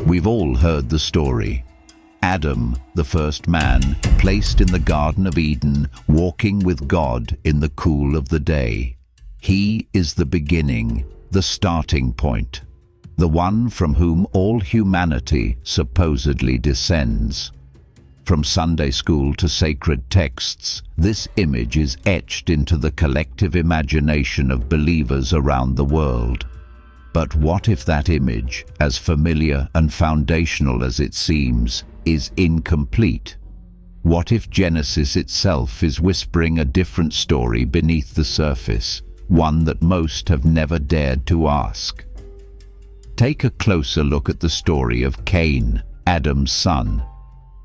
We've all heard the story. Adam, the first man, placed in the Garden of Eden, walking with God in the cool of the day. He is the beginning, the starting point, the one from whom all humanity supposedly descends. From Sunday school to sacred texts, this image is etched into the collective imagination of believers around the world. But what if that image, as familiar and foundational as it seems, is incomplete? What if Genesis itself is whispering a different story beneath the surface, one that most have never dared to ask? Take a closer look at the story of Cain, Adam's son.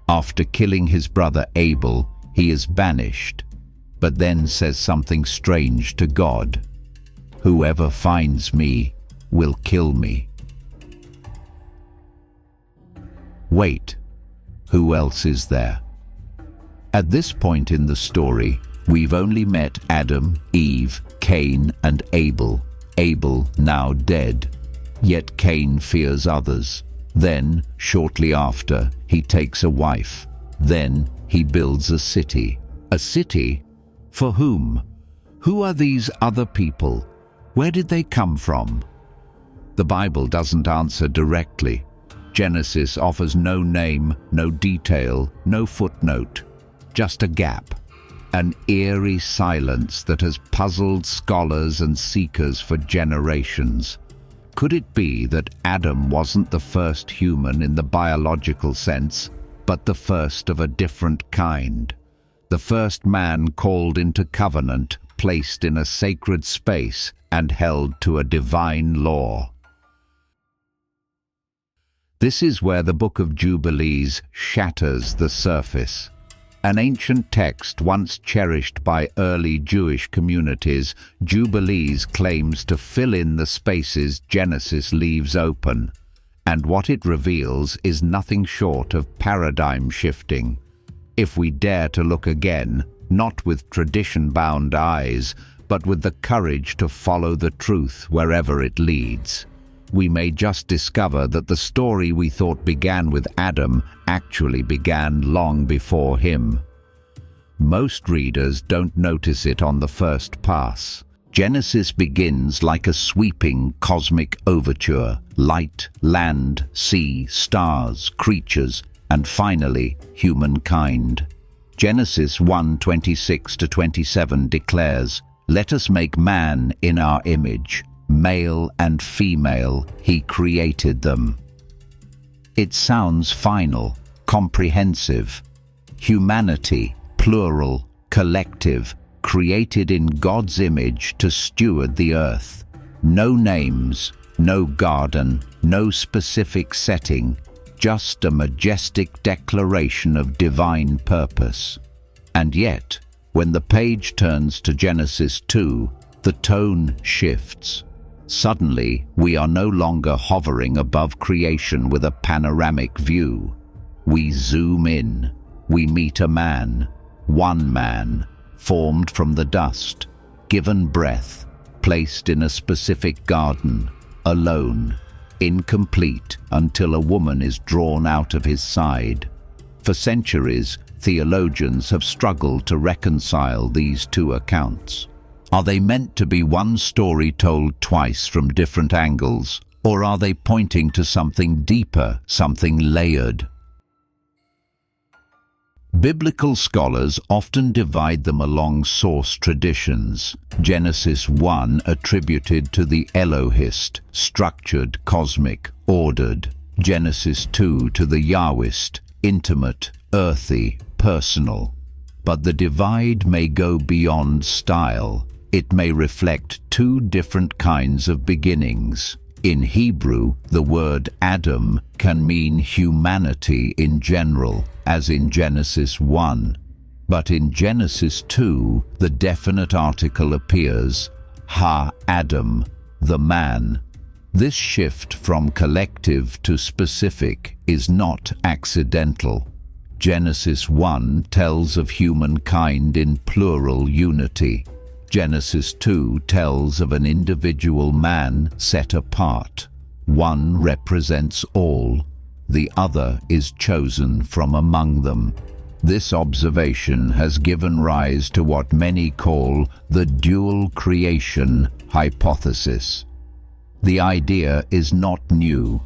After killing his brother Abel, he is banished, but then says something strange to God. "Whoever finds me will kill me." Wait, who else is there? At this point in the story, we've only met Adam, Eve, Cain, and Abel. Abel now dead. Yet Cain fears others. Then, shortly after, he takes a wife. Then he builds a city. A city? For whom? Who are these other people? Where did they come from? The Bible doesn't answer directly. Genesis offers no name, no detail, no footnote, just a gap. An eerie silence that has puzzled scholars and seekers for generations. Could it be that Adam wasn't the first human in the biological sense, but the first of a different kind? The first man called into covenant, placed in a sacred space, and held to a divine law. This is where the Book of Jubilees shatters the surface. An ancient text once cherished by early Jewish communities, Jubilees claims to fill in the spaces Genesis leaves open. And what it reveals is nothing short of paradigm shifting. If we dare to look again, not with tradition-bound eyes, but with the courage to follow the truth wherever it leads, we may just discover that the story we thought began with Adam actually began long before him. Most readers don't notice it on the first pass. Genesis begins like a sweeping cosmic overture: light, land, sea, stars, creatures, and finally, humankind. Genesis 1:26-27 declares, "Let us make man in our image. Male and female, he created them." It sounds final, comprehensive. Humanity, plural, collective, created in God's image to steward the earth. No names, no garden, no specific setting, just a majestic declaration of divine purpose. And yet, when the page turns to Genesis 2, the tone shifts. Suddenly, we are no longer hovering above creation with a panoramic view. We zoom in. We meet a man, one man, formed from the dust, given breath, placed in a specific garden, alone, incomplete until a woman is drawn out of his side. For centuries, theologians have struggled to reconcile these two accounts. Are they meant to be one story told twice from different angles, or are they pointing to something deeper, something layered? Biblical scholars often divide them along source traditions. Genesis 1 attributed to the Elohist, structured, cosmic, ordered. Genesis 2 to the Yahwist, intimate, earthy, personal. But the divide may go beyond style. It may reflect two different kinds of beginnings. In Hebrew, the word Adam can mean humanity in general, as in Genesis 1. But in Genesis 2, the definite article appears, Ha-Adam, the man. This shift from collective to specific is not accidental. Genesis 1 tells of humankind in plural unity. Genesis 2 tells of an individual man set apart. One represents all. the other is chosen from among them. This observation has given rise to what many call the dual creation hypothesis. The idea is not new.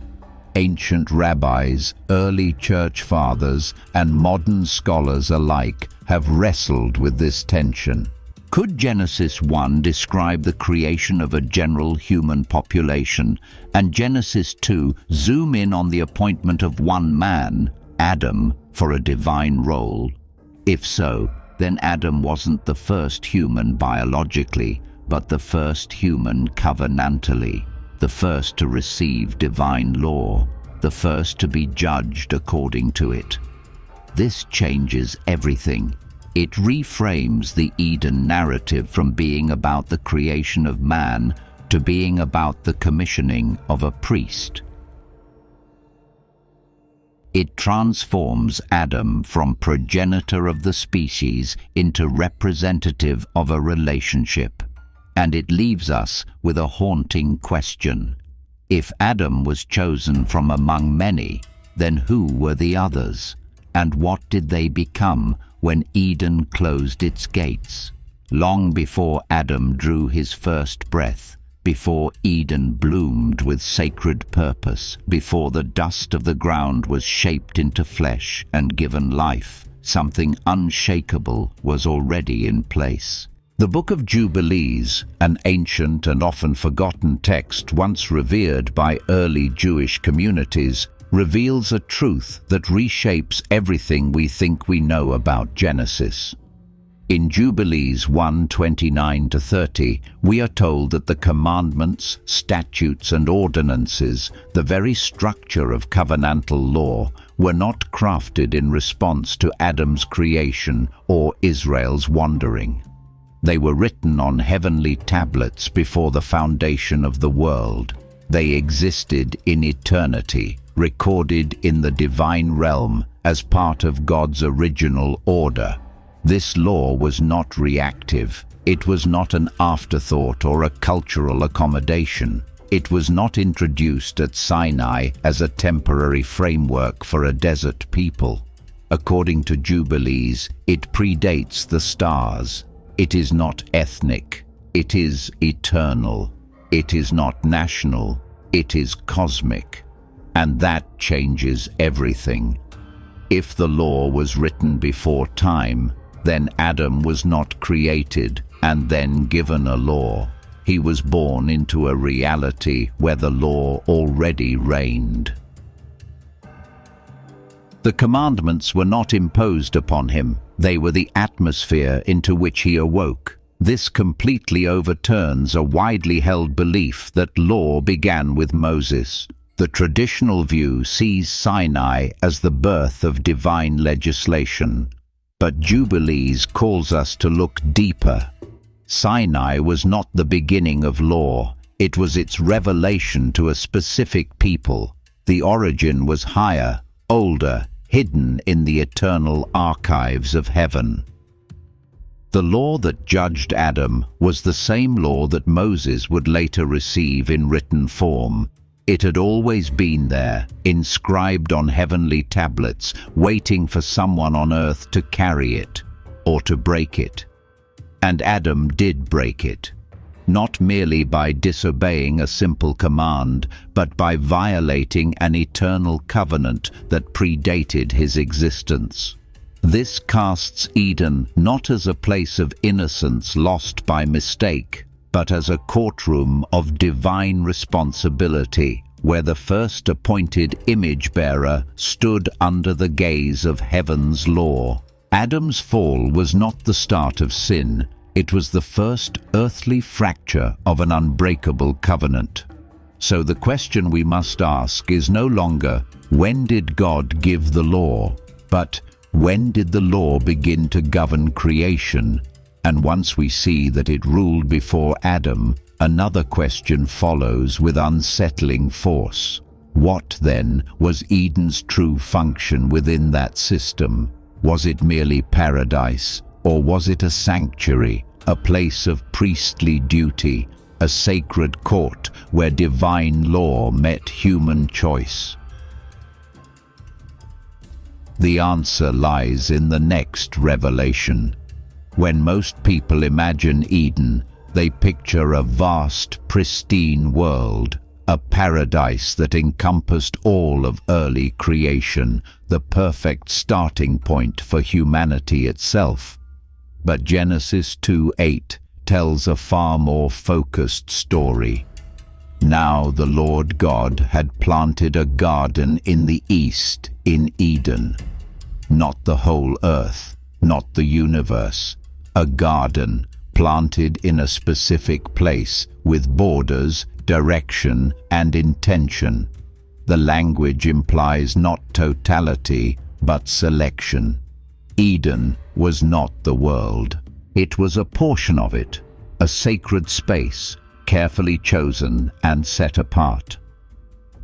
Ancient rabbis, early church fathers, and modern scholars alike have wrestled with this tension. Could Genesis 1 describe the creation of a general human population, and Genesis 2 zoom in on the appointment of one man, Adam, for a divine role? If so, then Adam wasn't the first human biologically, but the first human covenantally, the first to receive divine law, the first to be judged according to it. This changes everything. It reframes the Eden narrative from being about the creation of man to being about the commissioning of a priest. It transforms Adam from progenitor of the species into representative of a relationship. And it leaves us with a haunting question. If Adam was chosen from among many, then who were the others? And what did they become when Eden closed its gates? Long before Adam drew his first breath, before Eden bloomed with sacred purpose, before the dust of the ground was shaped into flesh and given life, something unshakable was already in place. The Book of Jubilees, an ancient and often forgotten text once revered by early Jewish communities, reveals a truth that reshapes everything we think we know about Genesis. In Jubilees 1:29-30, we are told that the commandments, statutes, and ordinances, the very structure of covenantal law, were not crafted in response to Adam's creation or Israel's wandering. They were written on heavenly tablets before the foundation of the world. They existed in eternity, recorded in the divine realm as part of God's original order. This law was not reactive. It was not an afterthought or a cultural accommodation. It was not introduced at Sinai as a temporary framework for a desert people. According to Jubilees, it predates the stars. It is not ethnic. It is eternal. It is not national. It is cosmic. And that changes everything. If the law was written before time, then Adam was not created and then given a law. He was born into a reality where the law already reigned. The commandments were not imposed upon him. They were the atmosphere into which he awoke. This completely overturns a widely held belief that law began with Moses. The traditional view sees Sinai as the birth of divine legislation. But Jubilees calls us to look deeper. Sinai was not the beginning of law. It was its revelation to a specific people. The origin was higher, older, hidden in the eternal archives of heaven. The law that judged Adam was the same law that Moses would later receive in written form. It had always been there, inscribed on heavenly tablets, waiting for someone on earth to carry it, or to break it. And Adam did break it, not merely by disobeying a simple command, but by violating an eternal covenant that predated his existence. This casts Eden not as a place of innocence lost by mistake, but as a courtroom of divine responsibility, where the first appointed image-bearer stood under the gaze of heaven's law. Adam's fall was not the start of sin. It was the first earthly fracture of an unbreakable covenant. So the question we must ask is no longer, when did God give the law? But when did the law begin to govern creation? And once we see that it ruled before Adam, another question follows with unsettling force. What, then, was Eden's true function within that system? Was it merely paradise, or was it a sanctuary, a place of priestly duty, a sacred court where divine law met human choice? The answer lies in the next revelation. When most people imagine Eden, they picture a vast, pristine world, a paradise that encompassed all of early creation, the perfect starting point for humanity itself. But Genesis 2:8 tells a far more focused story. Now the Lord God had planted a garden in the east, in Eden. Not the whole earth, not the universe. A garden planted in a specific place with borders, direction, and intention. The language implies not totality, but selection. Eden was not the world. It was a portion of it, a sacred space, carefully chosen and set apart.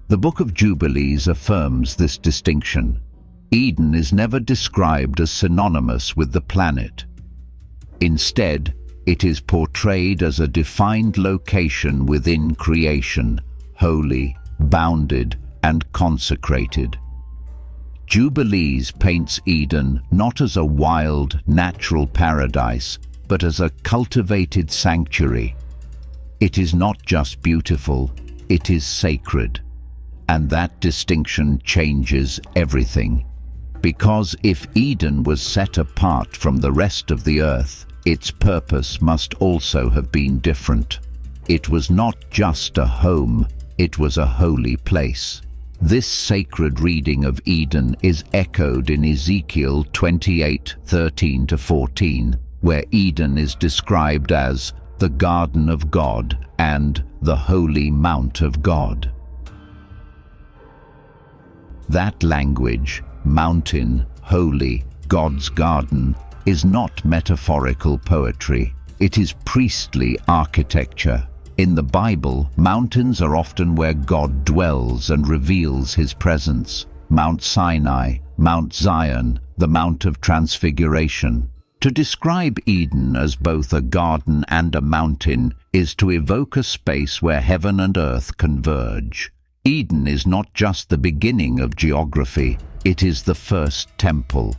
The Book of Jubilees affirms this distinction. Eden is never described as synonymous with the planet. Instead, it is portrayed as a defined location within creation, holy, bounded, and consecrated. Jubilees paints Eden not as a wild, natural paradise, but as a cultivated sanctuary. It is not just beautiful, it is sacred. And that distinction changes everything. Because if Eden was set apart from the rest of the earth, its purpose must also have been different. It was not just a home, it was a holy place. This sacred reading of Eden is echoed in Ezekiel 28:13-14, where Eden is described as the garden of God and the holy mount of God. That language, mountain, holy, God's garden, is not metaphorical poetry. It is priestly architecture. In the Bible, mountains are often where God dwells and reveals his presence. Mount Sinai, Mount Zion, the Mount of Transfiguration. To describe Eden as both a garden and a mountain is to evoke a space where heaven and earth converge. Eden is not just the beginning of geography, it is the first temple.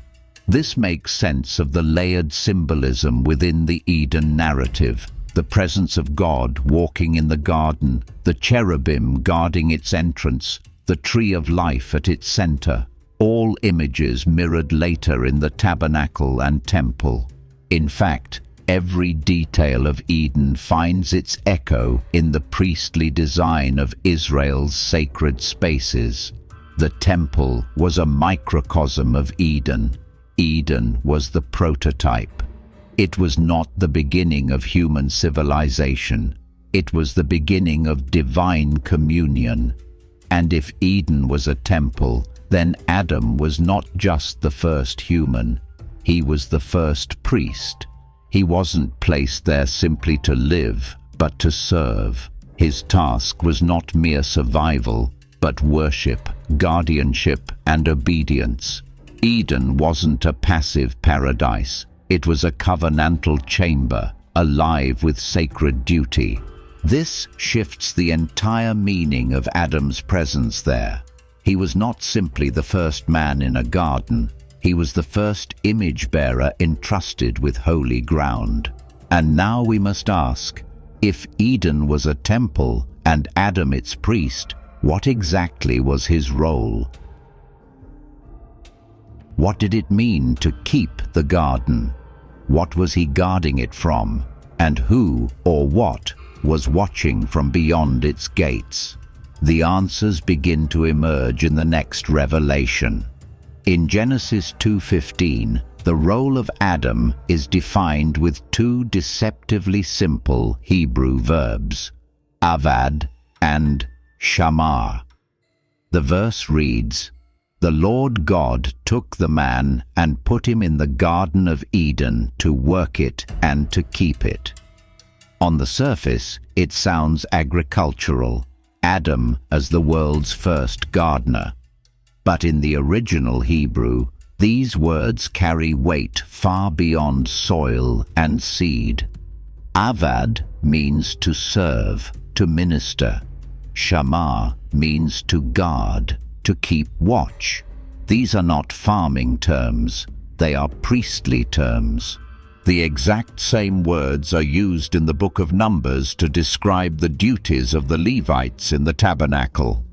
This makes sense of the layered symbolism within the Eden narrative. The presence of God walking in the garden, the cherubim guarding its entrance, the tree of life at its center, all images mirrored later in the tabernacle and temple. In fact, every detail of Eden finds its echo in the priestly design of Israel's sacred spaces. The temple was a microcosm of Eden. Eden was the prototype. It was not the beginning of human civilization. It was the beginning of divine communion. And if Eden was a temple, then Adam was not just the first human. He was the first priest. He wasn't placed there simply to live, but to serve. His task was not mere survival, but worship, guardianship, and obedience. Eden wasn't a passive paradise. It was a covenantal chamber, alive with sacred duty. This shifts the entire meaning of Adam's presence there. He was not simply the first man in a garden. He was the first image-bearer entrusted with holy ground. And now we must ask, if Eden was a temple and Adam its priest, what exactly was his role? What did it mean to keep the garden? What was he guarding it from? And who or what was watching from beyond its gates? The answers begin to emerge in the next revelation. In Genesis 2:15, the role of Adam is defined with two deceptively simple Hebrew verbs, avad and shamar. The verse reads, "The Lord God took the man and put him in the Garden of Eden to work it and to keep it." On the surface, it sounds agricultural, Adam as the world's first gardener. But in the original Hebrew, these words carry weight far beyond soil and seed. Avad means to serve, to minister. Shamar means to guard, to keep watch. These are not farming terms, they are priestly terms. The exact same words are used in the Book of Numbers to describe the duties of the Levites in the tabernacle.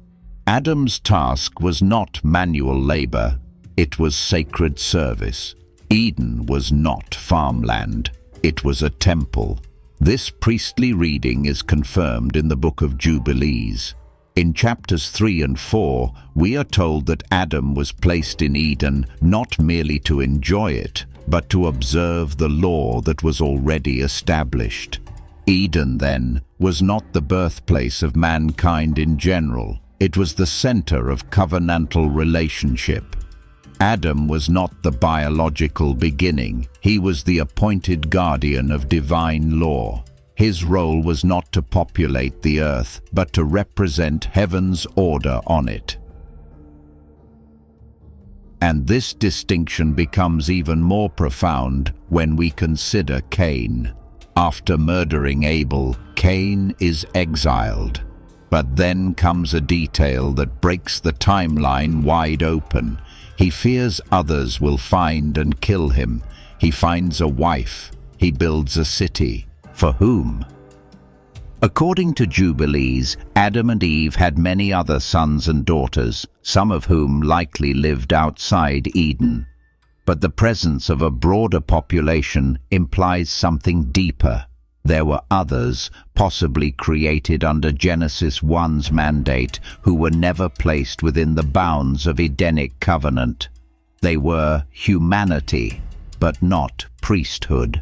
Adam's task was not manual labor, it was sacred service. Eden was not farmland, it was a temple. This priestly reading is confirmed in the Book of Jubilees. In chapters 3 and 4, we are told that Adam was placed in Eden not merely to enjoy it, but to observe the law that was already established. Eden, then, was not the birthplace of mankind in general. It was the center of covenantal relationship. Adam was not the biological beginning. He was the appointed guardian of divine law. His role was not to populate the earth, but to represent heaven's order on it. And this distinction becomes even more profound when we consider Cain. After murdering Abel, Cain is exiled. But then comes a detail that breaks the timeline wide open. He fears others will find and kill him. He finds a wife. He builds a city. For whom? According to Jubilees, Adam and Eve had many other sons and daughters, some of whom likely lived outside Eden. But the presence of a broader population implies something deeper. There were others, possibly created under Genesis 1's mandate, who were never placed within the bounds of Edenic covenant. They were humanity, but not priesthood.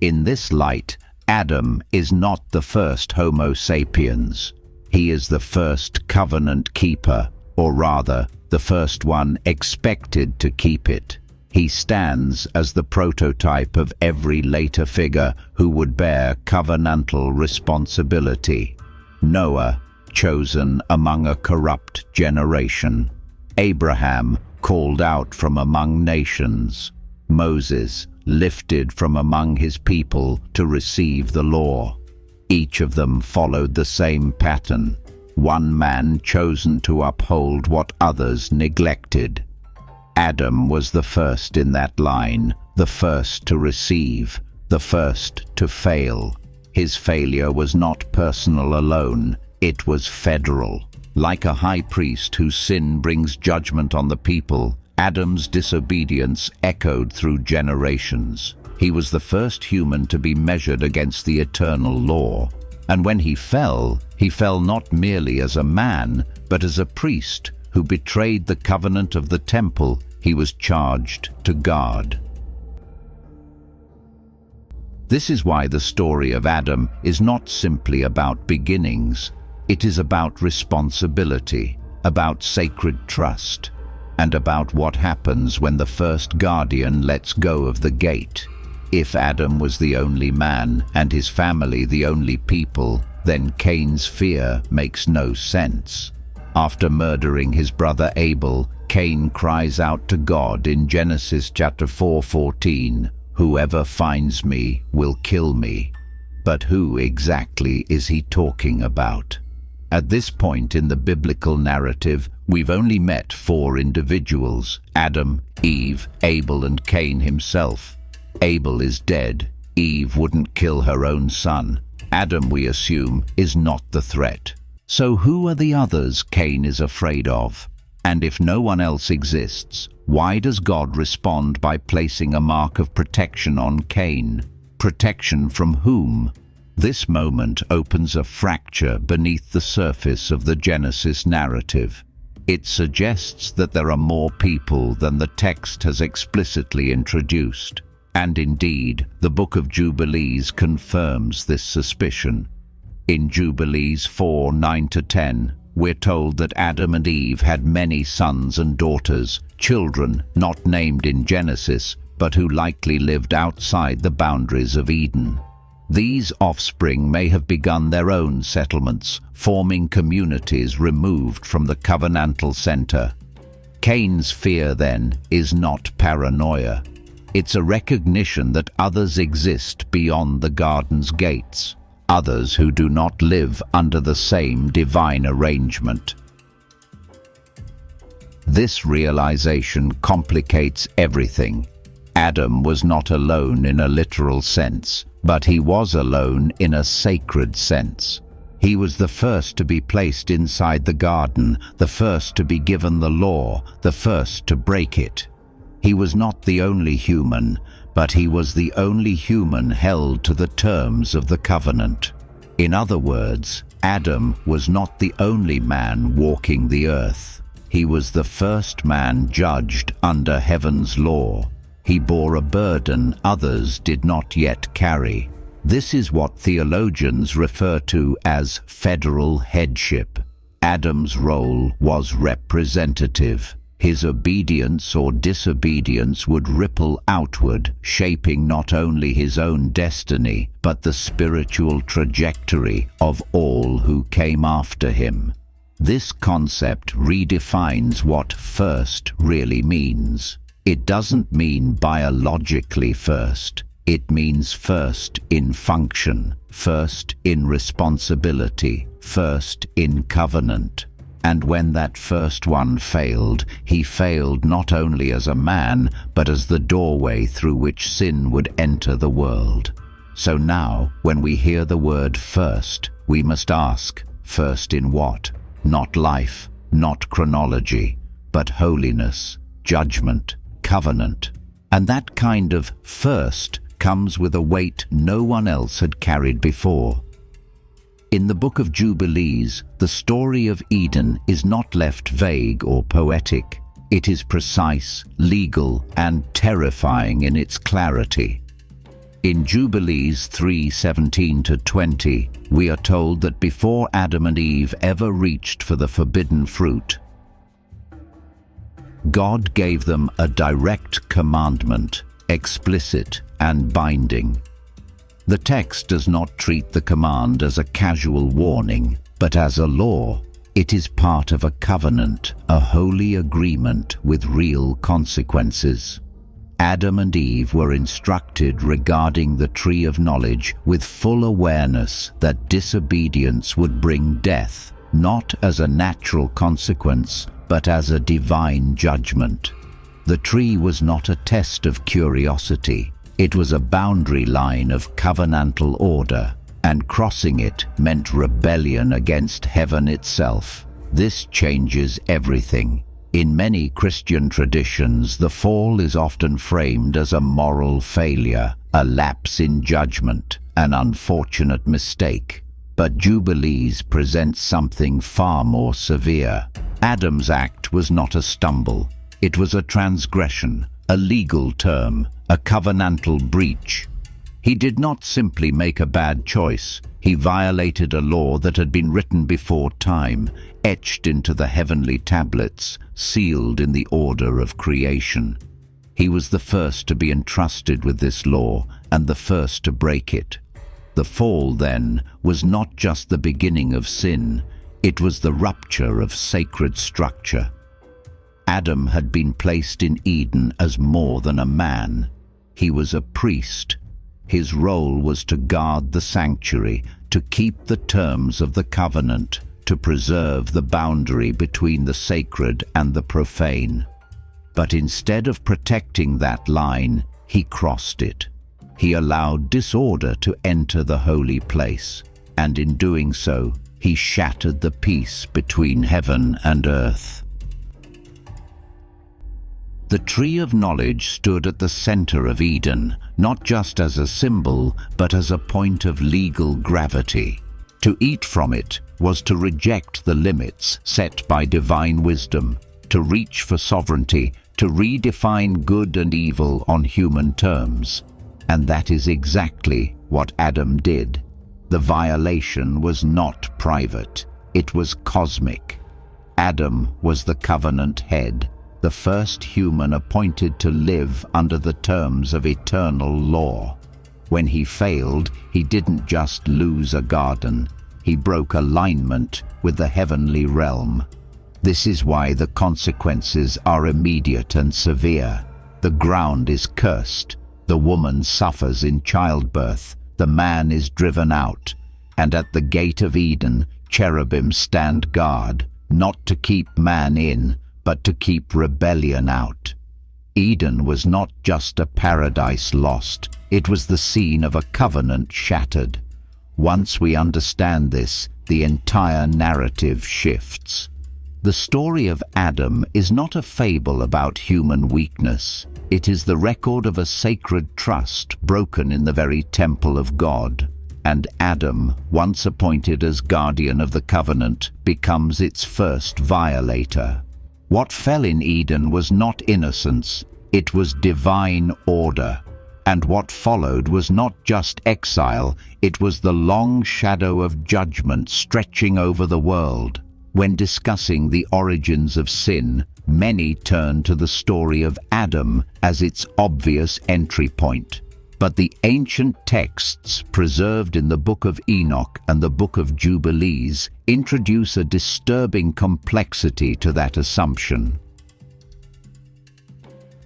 In this light, Adam is not the first Homo sapiens. He is the first covenant keeper, or rather, the first one expected to keep it. He stands as the prototype of every later figure who would bear covenantal responsibility. Noah, chosen among a corrupt generation. Abraham, called out from among nations. Moses, lifted from among his people to receive the law. Each of them followed the same pattern. One man chosen to uphold what others neglected. Adam was the first in that line, the first to receive, the first to fail. His failure was not personal alone, it was federal. Like a high priest whose sin brings judgment on the people, Adam's disobedience echoed through generations. He was the first human to be measured against the eternal law. And when he fell not merely as a man, but as a priest who betrayed the covenant of the temple he was charged to guard. This is why the story of Adam is not simply about beginnings. It is about responsibility, about sacred trust, and about what happens when the first guardian lets go of the gate. If Adam was the only man and his family the only people, then Cain's fear makes no sense. After murdering his brother Abel, Cain cries out to God in Genesis chapter 4:14, "Whoever finds me will kill me." But who exactly is he talking about? At this point in the biblical narrative, we've only met 4 individuals: Adam, Eve, Abel, and Cain himself. Abel is dead. Eve wouldn't kill her own son. Adam, we assume, is not the threat. So who are the others Cain is afraid of? And if no one else exists, why does God respond by placing a mark of protection on Cain? Protection from whom? This moment opens a fracture beneath the surface of the Genesis narrative. It suggests that there are more people than the text has explicitly introduced. And indeed, the Book of Jubilees confirms this suspicion. In Jubilees 4:9-10, we're told that Adam and Eve had many sons and daughters, children not named in Genesis, but who likely lived outside the boundaries of Eden. These offspring may have begun their own settlements, forming communities removed from the covenantal center. Cain's fear, then, is not paranoia. It's a recognition that others exist beyond the garden's gates, others who do not live under the same divine arrangement. This realization complicates everything. Adam was not alone in a literal sense, but he was alone in a sacred sense. He was the first to be placed inside the garden, the first to be given the law, the first to break it. He was not the only human, but he was the only human held to the terms of the covenant. In other words, Adam was not the only man walking the earth. He was the first man judged under heaven's law. He bore a burden others did not yet carry. This is what theologians refer to as federal headship. Adam's role was representative. His obedience or disobedience would ripple outward, shaping not only his own destiny, but the spiritual trajectory of all who came after him. This concept redefines what first really means. It doesn't mean biologically first. It means first in function, first in responsibility, first in covenant. And when that first one failed, he failed not only as a man, but as the doorway through which sin would enter the world. So now, when we hear the word first, we must ask, first in what? Not life, not chronology, but holiness, judgment, covenant. And that kind of first comes with a weight no one else had carried before. In the Book of Jubilees, the story of Eden is not left vague or poetic. It is precise, legal, and terrifying in its clarity. In Jubilees 3:17-20, we are told that before Adam and Eve ever reached for the forbidden fruit, God gave them a direct commandment, explicit and binding. The text does not treat the command as a casual warning, but as a law. It is part of a covenant, a holy agreement with real consequences. Adam and Eve were instructed regarding the tree of knowledge with full awareness that disobedience would bring death, not as a natural consequence, but as a divine judgment. The tree was not a test of curiosity. It was a boundary line of covenantal order, and crossing it meant rebellion against heaven itself. This changes everything. In many Christian traditions, the fall is often framed as a moral failure, a lapse in judgment, an unfortunate mistake. But Jubilees presents something far more severe. Adam's act was not a stumble. It was a transgression, a legal term, a covenantal breach. He did not simply make a bad choice. He violated a law that had been written before time, etched into the heavenly tablets, sealed in the order of creation. He was the first to be entrusted with this law, and the first to break it. The fall, then, was not just the beginning of sin, it was the rupture of sacred structure. Adam had been placed in Eden as more than a man. He was a priest. His role was to guard the sanctuary, to keep the terms of the covenant, to preserve the boundary between the sacred and the profane. But instead of protecting that line, he crossed it. He allowed disorder to enter the holy place, and in doing so, he shattered the peace between heaven and earth. The tree of knowledge stood at the center of Eden, not just as a symbol, but as a point of legal gravity. To eat from it was to reject the limits set by divine wisdom, to reach for sovereignty, to redefine good and evil on human terms. And that is exactly what Adam did. The violation was not private, it was cosmic. Adam was the covenant head, the first human appointed to live under the terms of eternal law. When he failed, he didn't just lose a garden, he broke alignment with the heavenly realm. This is why the consequences are immediate and severe. The ground is cursed, the woman suffers in childbirth, the man is driven out, and at the gate of Eden, cherubim stand guard, not to keep man in, but to keep rebellion out. Eden was not just a paradise lost, it was the scene of a covenant shattered. Once we understand this, the entire narrative shifts. The story of Adam is not a fable about human weakness. It is the record of a sacred trust broken in the very temple of God. And Adam, once appointed as guardian of the covenant, becomes its first violator. What fell in Eden was not innocence, it was divine order. And what followed was not just exile, it was the long shadow of judgment stretching over the world. When discussing the origins of sin, many turn to the story of Adam as its obvious entry point. But the ancient texts preserved in the Book of Enoch and the Book of Jubilees introduce a disturbing complexity to that assumption.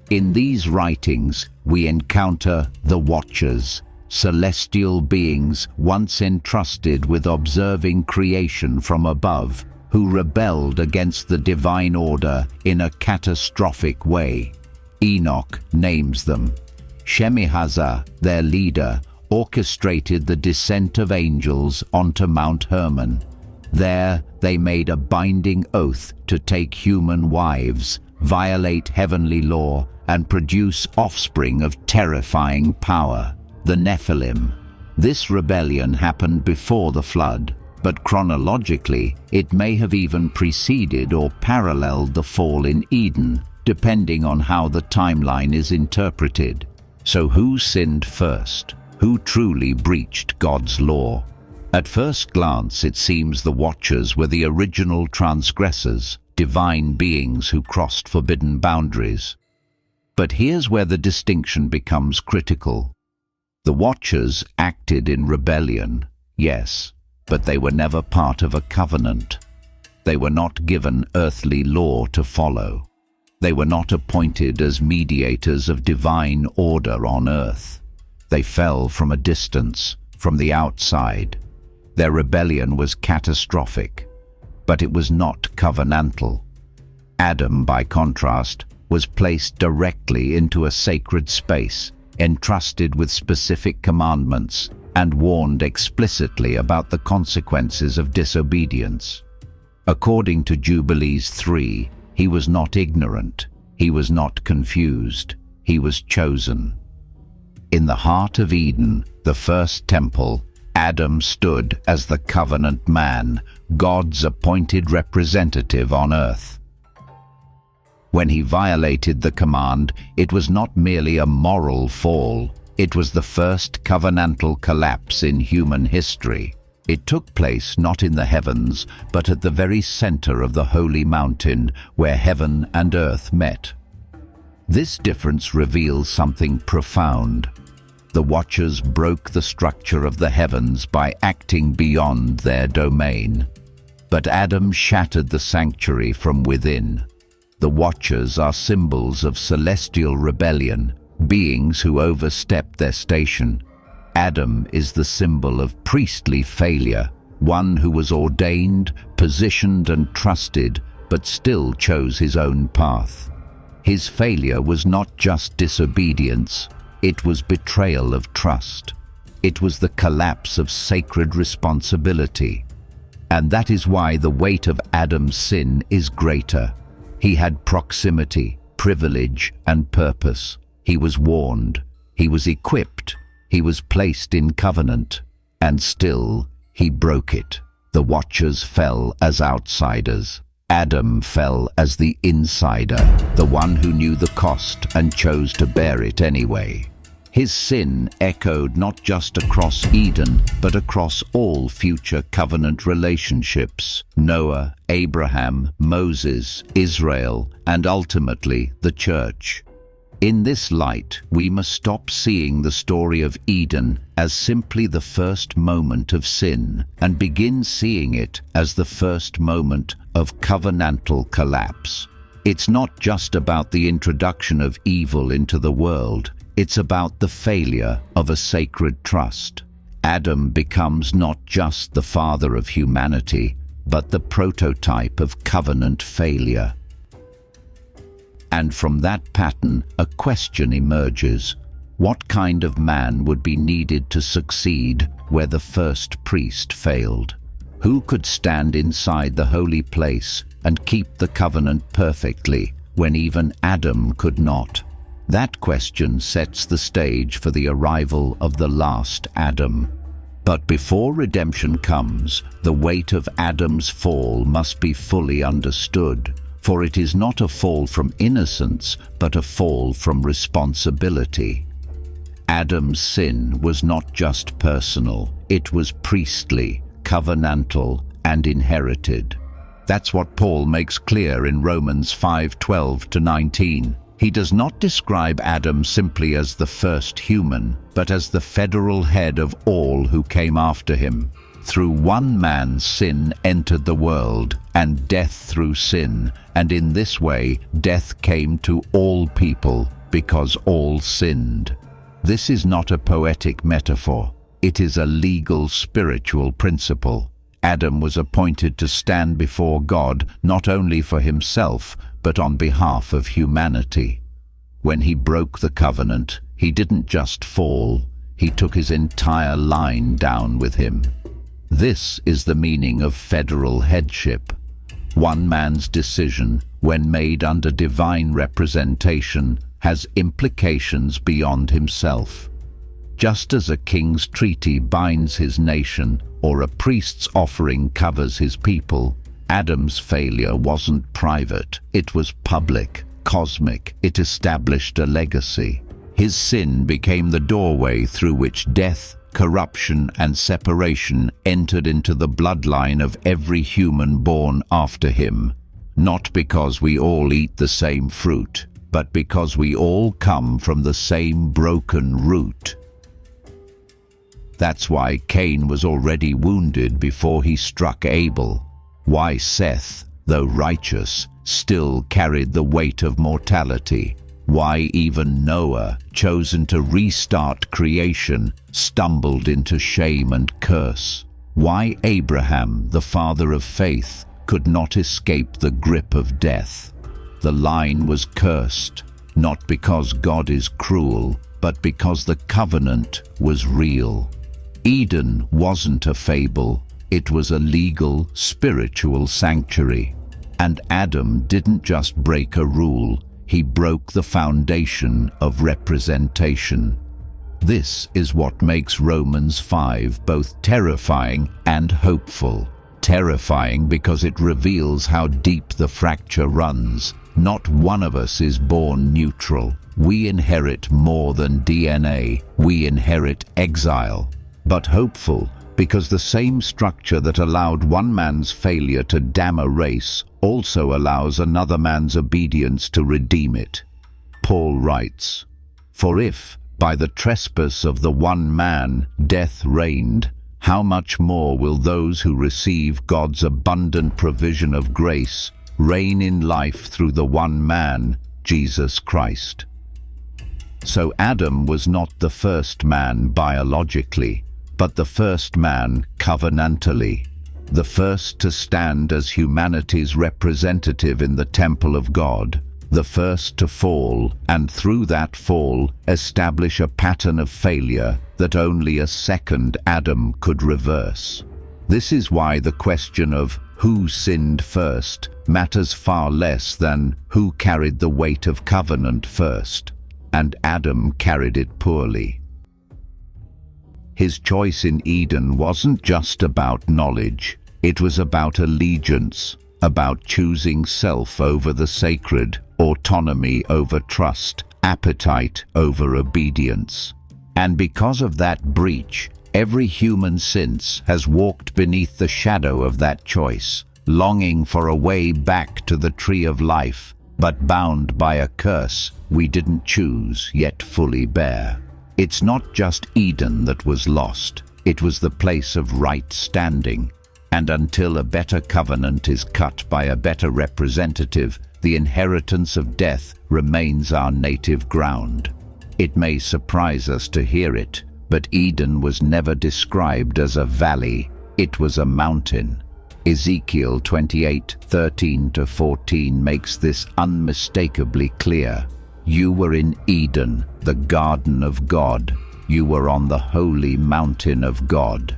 In these writings, we encounter the Watchers, celestial beings once entrusted with observing creation from above, who rebelled against the divine order in a catastrophic way. Enoch names them. Shemihazah, their leader, orchestrated the descent of angels onto Mount Hermon. There they made a binding oath to take human wives, violate heavenly law, and produce offspring of terrifying power, the Nephilim. This rebellion happened before the flood, but chronologically it may have even preceded or paralleled the fall in Eden, depending on how the timeline is interpreted. So who sinned first? Who truly breached God's law? At first glance, it seems the Watchers were the original transgressors, divine beings who crossed forbidden boundaries. But here's where the distinction becomes critical. The Watchers acted in rebellion, yes, but they were never part of a covenant. They were not given earthly law to follow. They were not appointed as mediators of divine order on earth. They fell from a distance, from the outside. Their rebellion was catastrophic, but it was not covenantal. Adam, by contrast, was placed directly into a sacred space, entrusted with specific commandments, and warned explicitly about the consequences of disobedience. According to Jubilees 3, he was not ignorant, he was not confused, he was chosen. In the heart of Eden, the first temple, Adam stood as the covenant man, God's appointed representative on earth. When he violated the command, it was not merely a moral fall, it was the first covenantal collapse in human history. It took place not in the heavens, but at the very center of the holy mountain where heaven and earth met. This difference reveals something profound. The Watchers broke the structure of the heavens by acting beyond their domain. But Adam shattered the sanctuary from within. The Watchers are symbols of celestial rebellion, beings who overstepped their station. Adam is the symbol of priestly failure, one who was ordained, positioned and trusted, but still chose his own path. His failure was not just disobedience, it was betrayal of trust. It was the collapse of sacred responsibility. And that is why the weight of Adam's sin is greater. He had proximity, privilege and purpose. He was warned, he was equipped, he was placed in covenant, and still he broke it. The Watchers fell as outsiders. Adam fell as the insider, the one who knew the cost and chose to bear it anyway. His sin echoed not just across Eden, but across all future covenant relationships: Noah, Abraham, Moses, Israel, and ultimately the Church. In this light, we must stop seeing the story of Eden as simply the first moment of sin and begin seeing it as the first moment of covenantal collapse. It's not just about the introduction of evil into the world, it's about the failure of a sacred trust. Adam becomes not just the father of humanity, but the prototype of covenant failure. And from that pattern, a question emerges. What kind of man would be needed to succeed where the first priest failed? Who could stand inside the holy place and keep the covenant perfectly when even Adam could not? That question sets the stage for the arrival of the last Adam. But before redemption comes, the weight of Adam's fall must be fully understood, for it is not a fall from innocence, but a fall from responsibility. Adam's sin was not just personal, it was priestly, covenantal, and inherited. That's what Paul makes clear in Romans 5:12-19. He does not describe Adam simply as the first human, but as the federal head of all who came after him. Through one man sin entered the world, and death through sin, and in this way death came to all people, because all sinned. This is not a poetic metaphor. It is a legal, spiritual principle. Adam was appointed to stand before God not only for himself, but on behalf of humanity. When he broke the covenant, he didn't just fall, he took his entire line down with him. This is the meaning of federal headship. One man's decision, when made under divine representation, has implications beyond himself. Just as a king's treaty binds his nation, or a priest's offering covers his people, Adam's failure wasn't private, it was public, cosmic. It established a legacy. His sin became the doorway through which death, corruption, and separation entered into the bloodline of every human born after him. Not because we all eat the same fruit, but because we all come from the same broken root. That's why Cain was already wounded before he struck Abel. Why Seth, though righteous, still carried the weight of mortality. Why even Noah, chosen to restart creation, stumbled into shame and curse. Why Abraham, the father of faith, could not escape the grip of death. The line was cursed, not because God is cruel, but because the covenant was real. Eden wasn't a fable, it was a legal, spiritual sanctuary. And Adam didn't just break a rule, he broke the foundation of representation. This is what makes Romans 5 both terrifying and hopeful. Terrifying because it reveals how deep the fracture runs. Not one of us is born neutral. We inherit more than DNA. We inherit exile. But hopeful because the same structure that allowed one man's failure to damn a race also allows another man's obedience to redeem it. Paul writes, "For if, by the trespass of the one man, death reigned, how much more will those who receive God's abundant provision of grace reign in life through the one man, Jesus Christ?" So Adam was not the first man biologically, but the first man covenantally, the first to stand as humanity's representative in the temple of God, the first to fall, and through that fall establish a pattern of failure that only a second Adam could reverse. This is why the question of who sinned first matters far less than who carried the weight of covenant first, and Adam carried it poorly. His choice in Eden wasn't just about knowledge, it was about allegiance, about choosing self over the sacred, autonomy over trust, appetite over obedience. And because of that breach, every human since has walked beneath the shadow of that choice, longing for a way back to the tree of life, but bound by a curse we didn't choose yet fully bear. It's not just Eden that was lost, it was the place of right standing. And until a better covenant is cut by a better representative, the inheritance of death remains our native ground. It may surprise us to hear it, but Eden was never described as a valley, it was a mountain. Ezekiel 28:13-14 makes this unmistakably clear. You were in Eden, the garden of God. You were on the holy mountain of God.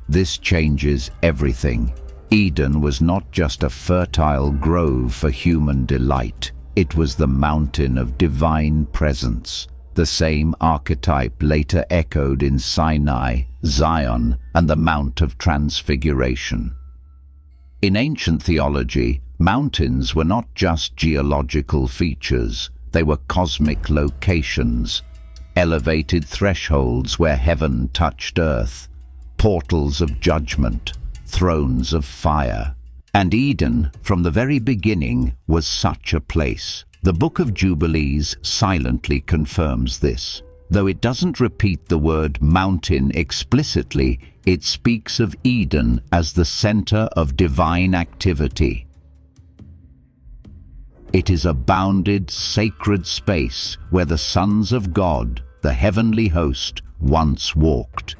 This changes everything. Eden was not just a fertile grove for human delight. It was the mountain of divine presence, the same archetype later echoed in Sinai, Zion, and the Mount of Transfiguration. In ancient theology, mountains were not just geological features, they were cosmic locations, elevated thresholds where heaven touched earth, portals of judgment, thrones of fire. And Eden, from the very beginning, was such a place. The Book of Jubilees silently confirms this. Though it doesn't repeat the word mountain explicitly, it speaks of Eden as the center of divine activity. It is a bounded, sacred space where the sons of God, the heavenly host, once walked.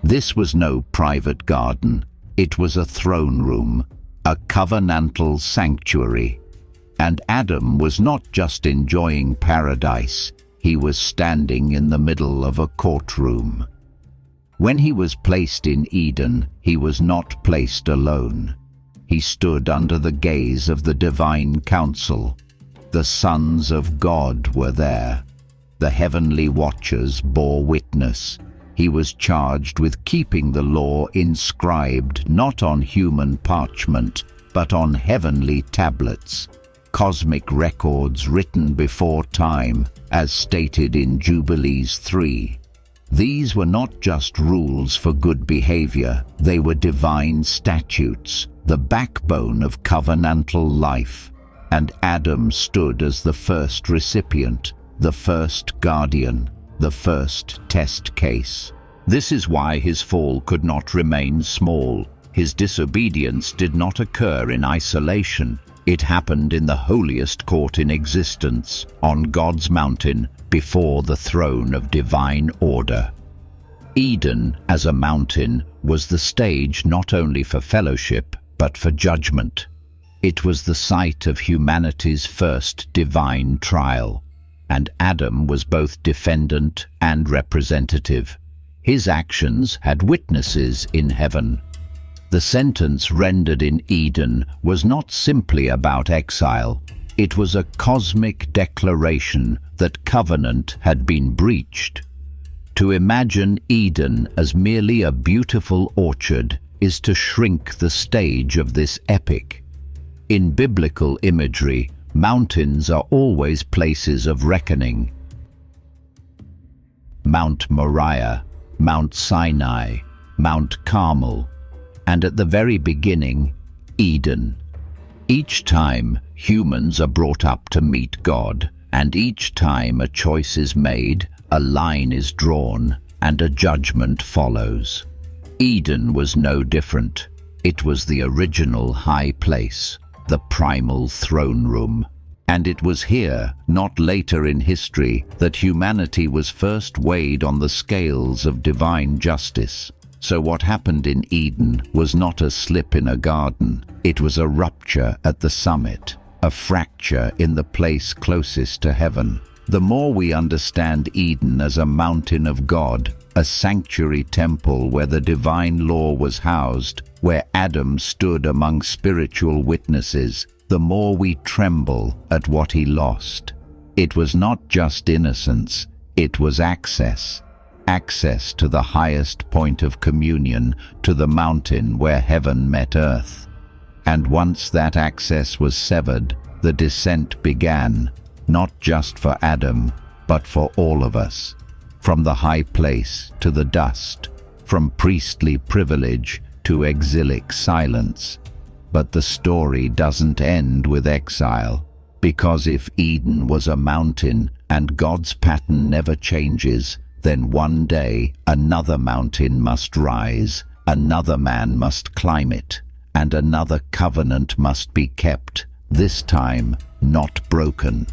This was no private garden. It was a throne room, a covenantal sanctuary. And Adam was not just enjoying paradise, he was standing in the middle of a courtroom. When he was placed in Eden, he was not placed alone. He stood under the gaze of the divine council. The sons of God were there. The heavenly watchers bore witness. He was charged with keeping the law inscribed not on human parchment, but on heavenly tablets, cosmic records written before time, as stated in Jubilees 3. These were not just rules for good behavior, they were divine statutes, the backbone of covenantal life. And Adam stood as the first recipient, the first guardian, the first test case. This is why his fall could not remain small. His disobedience did not occur in isolation. It happened in the holiest court in existence, on God's mountain, before the throne of divine order. Eden, as a mountain, was the stage not only for fellowship, but for judgment. It was the site of humanity's first divine trial, and Adam was both defendant and representative. His actions had witnesses in heaven. The sentence rendered in Eden was not simply about exile. It was a cosmic declaration that covenant had been breached. To imagine Eden as merely a beautiful orchard is to shrink the stage of this epic. In biblical imagery, mountains are always places of reckoning. Mount Moriah, Mount Sinai, Mount Carmel, and at the very beginning, Eden. Each time, humans are brought up to meet God, and each time a choice is made, a line is drawn, and a judgment follows. Eden was no different. It was the original high place, the primal throne room. And it was here, not later in history, that humanity was first weighed on the scales of divine justice. So what happened in Eden was not a slip in a garden. It was a rupture at the summit, a fracture in the place closest to heaven. The more we understand Eden as a mountain of God, a sanctuary temple where the divine law was housed, where Adam stood among spiritual witnesses, the more we tremble at what he lost. It was not just innocence, it was access. Access to the highest point of communion, to the mountain where heaven met earth. And once that access was severed, the descent began, not just for Adam, but for all of us. From the high place to the dust, from priestly privilege to exilic silence. But the story doesn't end with exile, because if Eden was a mountain and God's pattern never changes, then one day another mountain must rise, another man must climb it, and another covenant must be kept, this time not broken.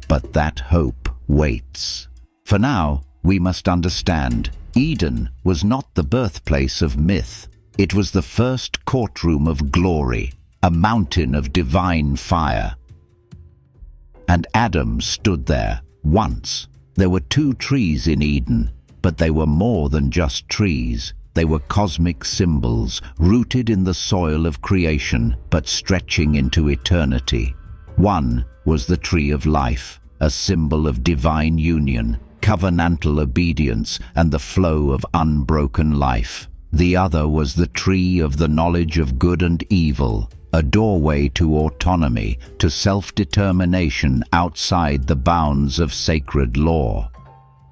But that hope waits. For now, we must understand, Eden was not the birthplace of myth. It was the first courtroom of glory, a mountain of divine fire. And Adam stood there, once. There were 2 trees in Eden, but they were more than just trees. They were cosmic symbols, rooted in the soil of creation, but stretching into eternity. One was the tree of life, a symbol of divine union, covenantal obedience, and the flow of unbroken life. The other was the tree of the knowledge of good and evil, a doorway to autonomy, to self-determination outside the bounds of sacred law.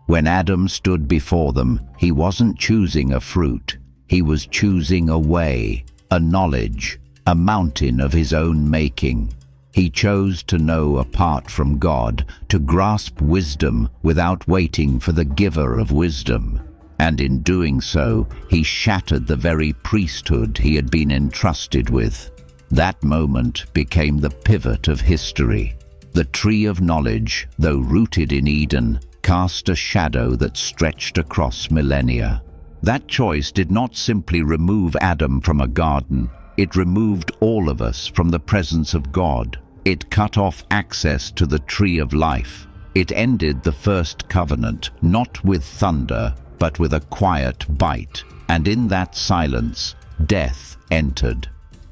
When Adam stood before them, he wasn't choosing a fruit. He was choosing a way, a knowledge, a mountain of his own making. He chose to know apart from God, to grasp wisdom without waiting for the giver of wisdom. And in doing so, he shattered the very priesthood he had been entrusted with. That moment became the pivot of history. The tree of knowledge, though rooted in Eden, cast a shadow that stretched across millennia. That choice did not simply remove Adam from a garden. It removed all of us from the presence of God. It cut off access to the tree of life. It ended the first covenant, not with thunder, but with a quiet bite. And in that silence, death entered.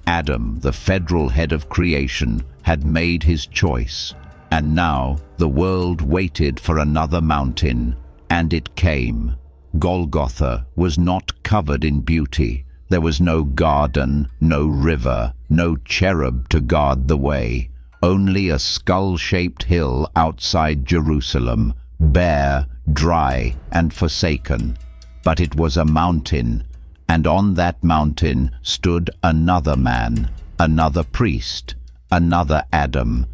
Adam, the federal head of creation, had made his choice. And now the world waited for another mountain, and it came. Golgotha was not covered in beauty. There was no garden, no river, no cherub to guard the way. Only a skull-shaped hill outside Jerusalem, bare, dry, and forsaken. But it was a mountain, and on that mountain stood another man, another priest, another Adam.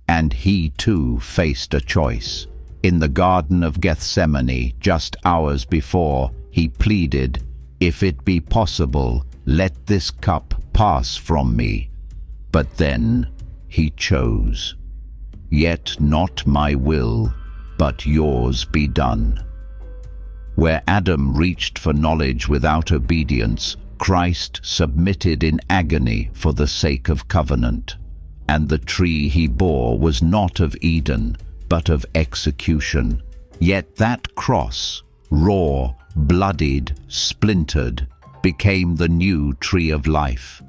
And he too faced a choice. In the Garden of Gethsemane, just hours before, he pleaded, "If it be possible, let this cup pass from me." But then he chose, "Yet not my will, but yours be done." Where Adam reached for knowledge without obedience, Christ submitted in agony for the sake of covenant. And the tree he bore was not of Eden, but of execution. Yet that cross, raw, bloodied, splintered, became the new tree of life.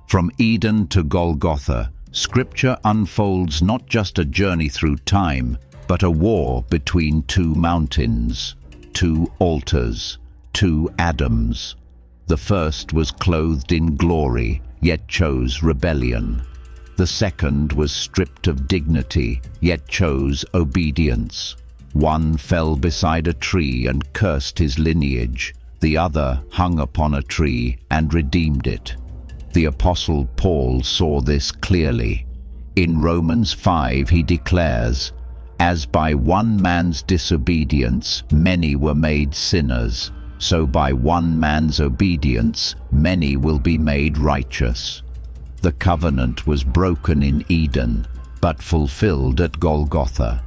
From Eden to Golgotha, Scripture unfolds not just a journey through time, but a war between 2 mountains, 2 altars, 2 Adams. The first was clothed in glory, yet chose rebellion. The second was stripped of dignity, yet chose obedience. One fell beside a tree and cursed his lineage. The other hung upon a tree and redeemed it. The Apostle Paul saw this clearly. In Romans 5 he declares, "As by one man's disobedience many were made sinners, so by one man's obedience many will be made righteous." The covenant was broken in Eden, but fulfilled at Golgotha.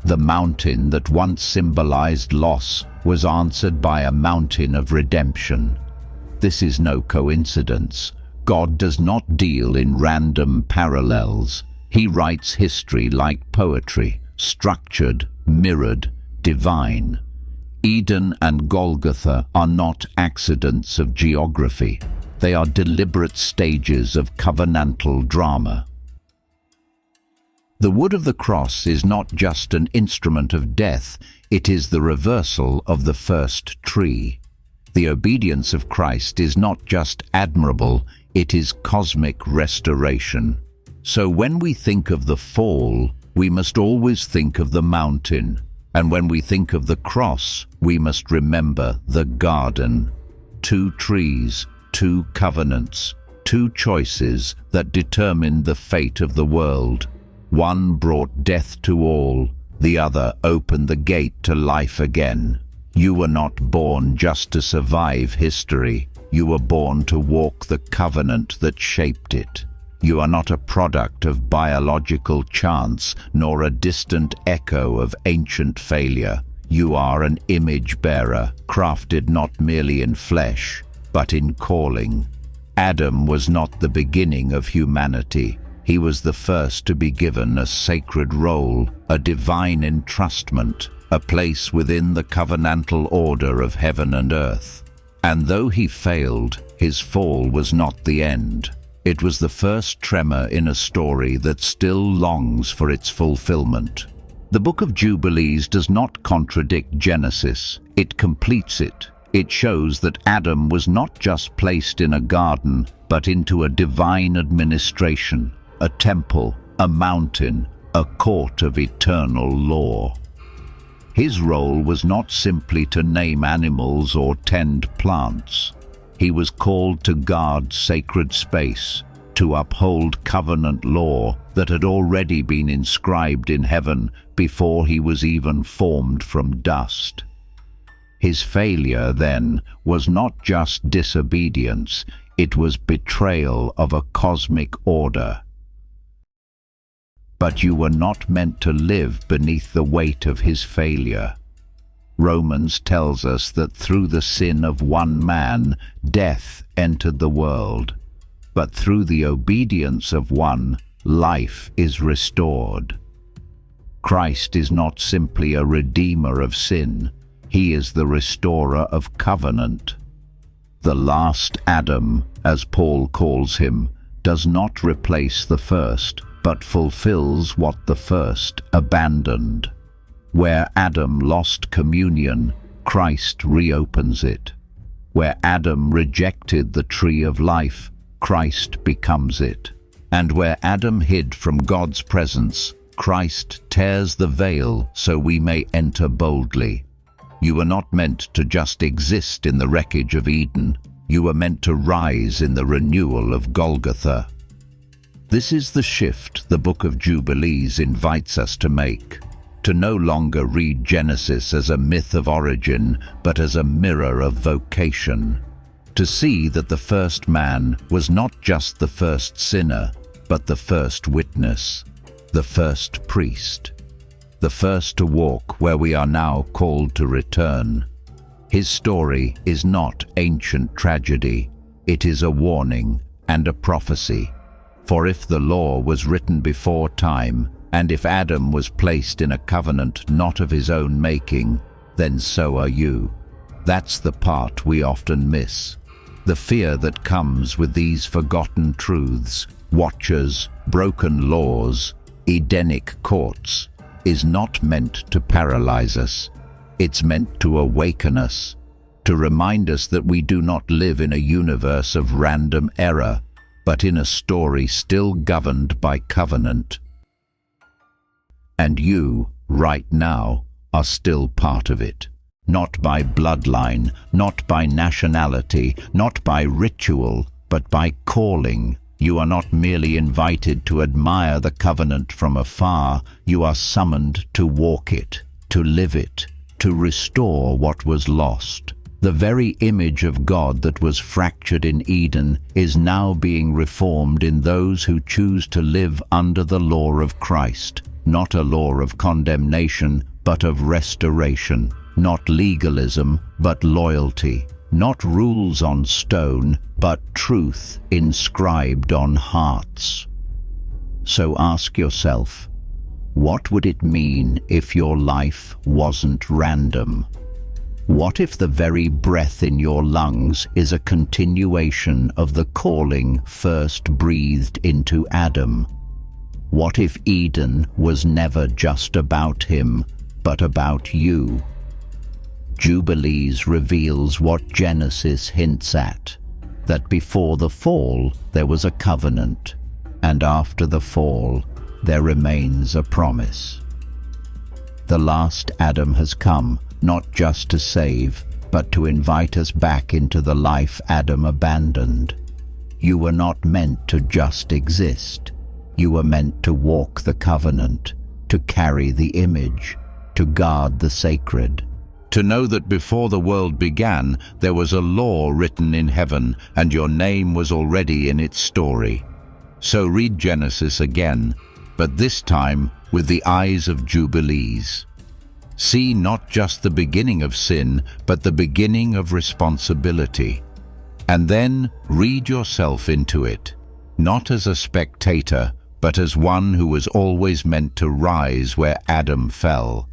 The mountain that once symbolized loss was answered by a mountain of redemption. This is no coincidence. God does not deal in random parallels. He writes history like poetry, structured, mirrored, divine. Eden and Golgotha are not accidents of geography. They are deliberate stages of covenantal drama. The wood of the cross is not just an instrument of death, it is the reversal of the first tree. The obedience of Christ is not just admirable, it is cosmic restoration. So when we think of the fall, we must always think of the mountain. And when we think of the cross, we must remember the garden. 2 trees, 2 covenants, 2 choices that determined the fate of the world. One brought death to all, the other opened the gate to life again. You were not born just to survive history. You were born to walk the covenant that shaped it. You are not a product of biological chance, nor a distant echo of ancient failure. You are an image bearer, crafted not merely in flesh, but in calling. Adam was not the beginning of humanity. He was the first to be given a sacred role, a divine entrustment, a place within the covenantal order of heaven and earth. And though he failed, his fall was not the end. It was the first tremor in a story that still longs for its fulfillment. The Book of Jubilees does not contradict Genesis. It completes it. It shows that Adam was not just placed in a garden, but into a divine administration, a temple, a mountain, a court of eternal law. His role was not simply to name animals or tend plants. He was called to guard sacred space, to uphold covenant law that had already been inscribed in heaven before he was even formed from dust. His failure, then, was not just disobedience, it was betrayal of a cosmic order. But you were not meant to live beneath the weight of his failure. Romans tells us that through the sin of one man, death entered the world. But through the obedience of one, life is restored. Christ is not simply a redeemer of sin. He is the restorer of covenant. The last Adam, as Paul calls him, does not replace the first, but fulfills what the first abandoned. Where Adam lost communion, Christ reopens it. Where Adam rejected the tree of life, Christ becomes it. And where Adam hid from God's presence, Christ tears the veil so we may enter boldly. You were not meant to just exist in the wreckage of Eden. You were meant to rise in the renewal of Golgotha. This is the shift the Book of Jubilees invites us to make. To no longer read Genesis as a myth of origin, but as a mirror of vocation. To see that the first man was not just the first sinner, but the first witness, the first priest, the first to walk where we are now called to return. His story is not ancient tragedy, it is a warning and a prophecy. For if the law was written before time, and if Adam was placed in a covenant not of his own making, then so are you. That's the part we often miss. The fear that comes with these forgotten truths, watchers, broken laws, Edenic courts, is not meant to paralyze us. It's meant to awaken us, to remind us that we do not live in a universe of random error, but in a story still governed by covenant. And you, right now, are still part of it. Not by bloodline, not by nationality, not by ritual, but by calling. You are not merely invited to admire the covenant from afar, you are summoned to walk it, to live it, to restore what was lost. The very image of God that was fractured in Eden is now being reformed in those who choose to live under the law of Christ, not a law of condemnation, but of restoration, not legalism, but loyalty, not rules on stone, but truth inscribed on hearts. So ask yourself, what would it mean if your life wasn't random? What if the very breath in your lungs is a continuation of the calling first breathed into Adam? What if Eden was never just about him, but about you? Jubilees reveals what Genesis hints at, that before the fall there was a covenant, and after the fall there remains a promise. The last Adam has come, not just to save, but to invite us back into the life Adam abandoned. You were not meant to just exist. You were meant to walk the covenant, to carry the image, to guard the sacred. To know that before the world began, there was a law written in heaven, and your name was already in its story. So read Genesis again, but this time with the eyes of Jubilees. See not just the beginning of sin, but the beginning of responsibility. And then read yourself into it, not as a spectator, but as one who was always meant to rise where Adam fell.